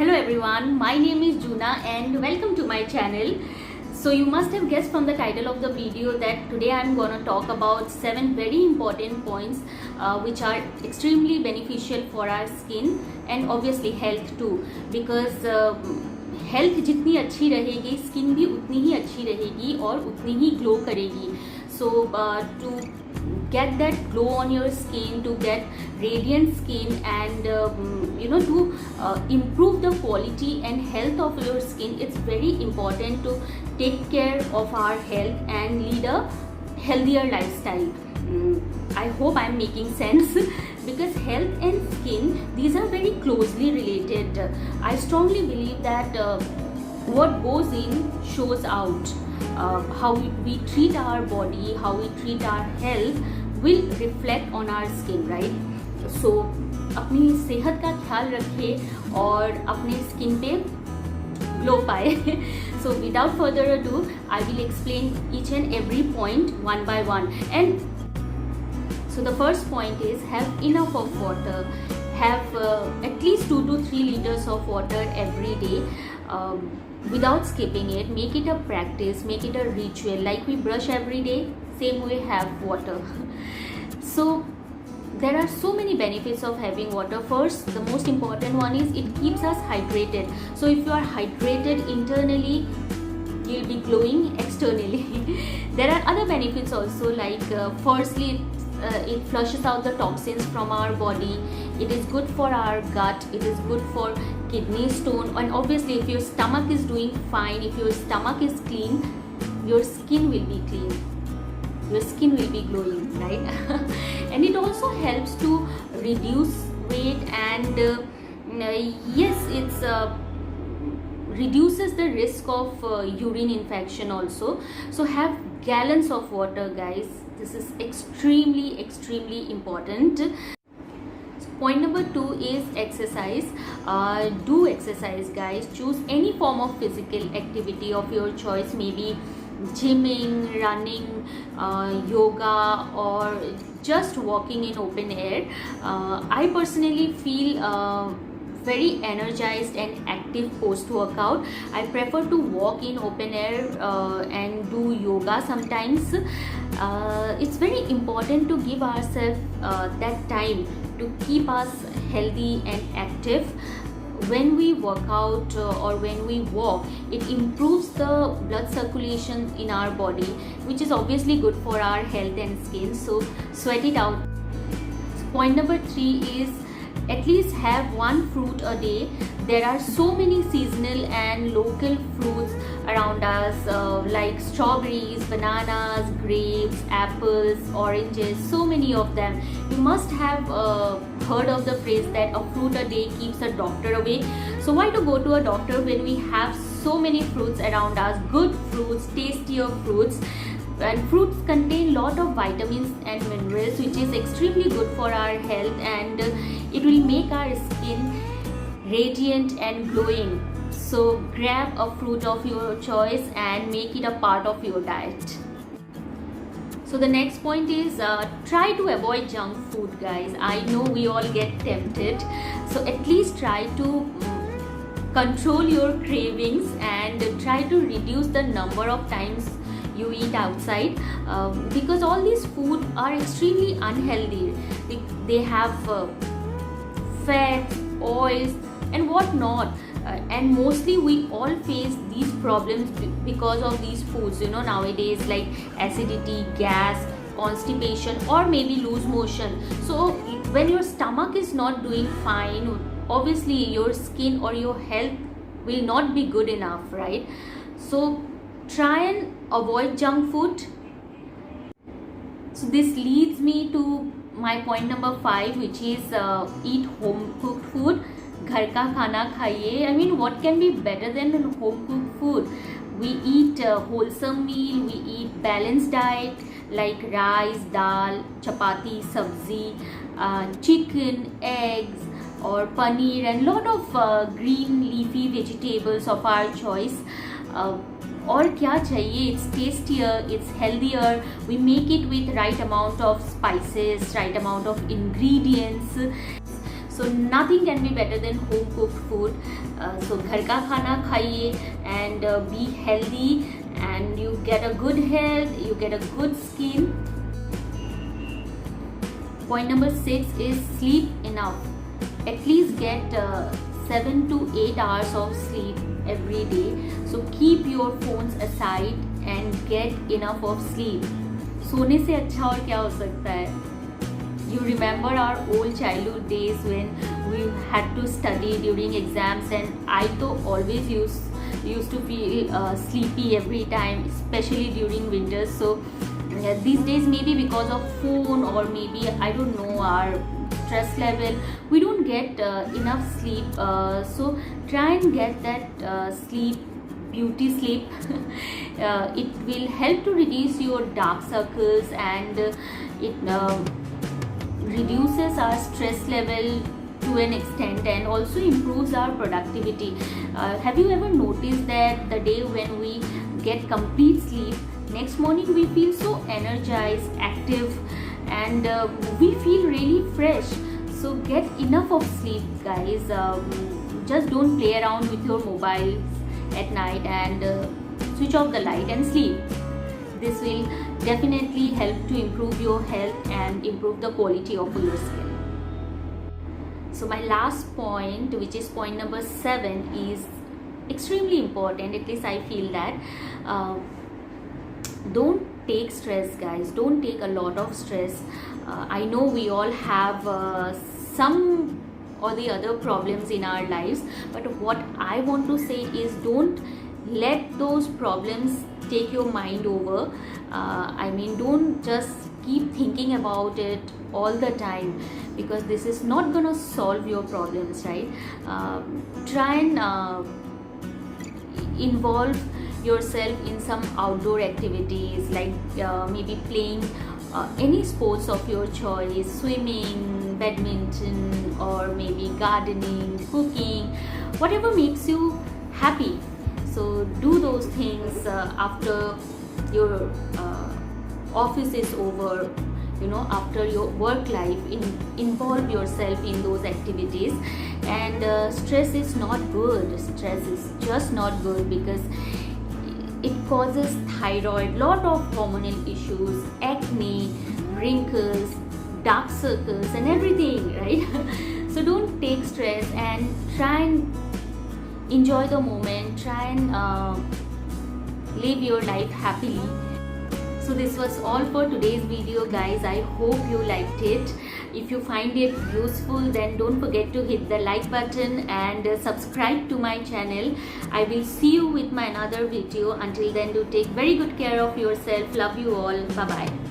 Hello everyone, my name is Juna and welcome to my channel. So you must have guessed from the title of the video that today I'm gonna talk about 7 very important points which are extremely beneficial for our skin and obviously health too, because health जितनी अच्छी रहेगी skin भी उतनी ही अच्छी रहेगी और उतनी ही glow करेगी. So to get that glow on your skin, to get radiant skin and to improve the quality and health of your skin, it's very important to take care of our health and lead a healthier lifestyle. I hope I'm making sense because health and skin, these are very closely related. I strongly believe that what goes in shows out. How we treat our body, how we treat our health will reflect on our skin, right? So अपनी सेहत का ख्याल रखें और अपने skin पे glow पाए. So without further ado, I will explain each and every point one by one. And so the first point is have enough of water. Have at least 2 to 3 liters of water every day. Without skipping it, make it a practice, make it a ritual. Like we brush every day, same way have water. So there are so many benefits of having water. First, the most important one is it keeps us hydrated. So if you are hydrated internally, you'll be glowing externally. There are other benefits also, like firstly, it flushes out the toxins from our body. It is good for our gut. It is good for kidney stone. And obviously, if your stomach is doing fine, if your stomach is clean, your skin will be clean. Your skin will be glowing, right? And it also helps to reduce weight and yes, it's reduces the risk of urine infection also. So have gallons of water, guys. This is extremely important. Point number 2 is exercise. Do exercise, guys. Choose any form of physical activity of your choice, maybe gymming, running, yoga, or just walking in open air. I personally feel very energized and active post workout. I prefer to walk in open air and do yoga sometimes. It's very important to give ourselves that time to keep us healthy and active. When we work out or when we walk, it improves the blood circulation in our body, which is obviously good for our health and skin. So sweat it out. Point number 3 is at least have 1 fruit a day. There are so many seasonal and local fruits around us, like strawberries, bananas, grapes, apples, oranges, so many of them. You must have heard of the phrase that a fruit a day keeps a doctor away. So why to go to a doctor when we have so many fruits around us, good fruits, tastier fruits. And fruits contain lot of vitamins and minerals, which is extremely good for our health, and it will make our skin radiant and glowing. So grab a fruit of your choice and make it a part of your diet. So the next point is try to avoid junk food, guys. I know we all get tempted, so at least try to control your cravings and try to reduce the number of times you eat outside, because all these food are extremely unhealthy. They have fats, oils and whatnot, and mostly we all face these problems because of these foods, nowadays, like acidity, gas, constipation, or maybe loose motion. So when your stomach is not doing fine, obviously your skin or your health will not be good enough, right? So try and avoid junk food. So this leads me to my point number 5, which is eat home cooked food. घर का खाना खाइए. I mean, what can be better than home cooked food? We eat wholesome meal, we eat balanced diet like rice, dal, chapati, sabzi, chicken, eggs or paneer, and lot of green leafy vegetables of our choice. और क्या चाहिए? It's tastier, it's healthier. We make it with right amount of spices, right amount of ingredients. So nothing can be better than home cooked food. So घर का खाना खाइए and be healthy, and you get a good health, you get a good skin. Point number 6 is sleep enough. At least get 7 to 8 hours of sleep every day. So keep your phones aside and get enough of sleep. सोने से अच्छा और क्या हो सकता है? You remember our old childhood days when we had to study during exams, and I though always used to feel sleepy every time, especially during winters. So these days, maybe because of phone or maybe I don't know, our stress level, we don't get enough sleep. So try and get that sleep, beauty sleep. It will help to reduce your dark circles, and it reduces our stress level to an extent, and also improves our productivity. Have you ever noticed that the day when we get complete sleep, next morning we feel so energized, active, and we feel really fresh? So get enough of sleep, guys. Just don't play around with your mobiles at night, and switch off the light and sleep. This will definitely help to improve your health and improve the quality of your skin. So my last point, which is point number 7, is extremely important. At least I feel that don't take stress, guys. Don't take a lot of stress. I know we all have some or the other problems in our lives, but what I want to say is, don't let those problems take your mind over. I mean, don't just keep thinking about it all the time, because this is not gonna solve your problems, right? Try and involve yourself in some outdoor activities, like maybe playing any sports of your choice, swimming, badminton, or maybe gardening, cooking, whatever makes you happy. So do those things after your office is over, after your work life. Involve yourself in those activities. And stress is not good. Stress is just not good, because it causes thyroid, lot of hormonal issues, acne, wrinkles, dark circles, and everything, right? So don't take stress, and try and enjoy the moment. Try and live your life happily. So this was all for today's video, guys. I hope you liked it. If you find it useful, then don't forget to hit the like button and subscribe to my channel. I will see you with my another video. Until then, do take very good care of yourself. Love you all. Bye bye.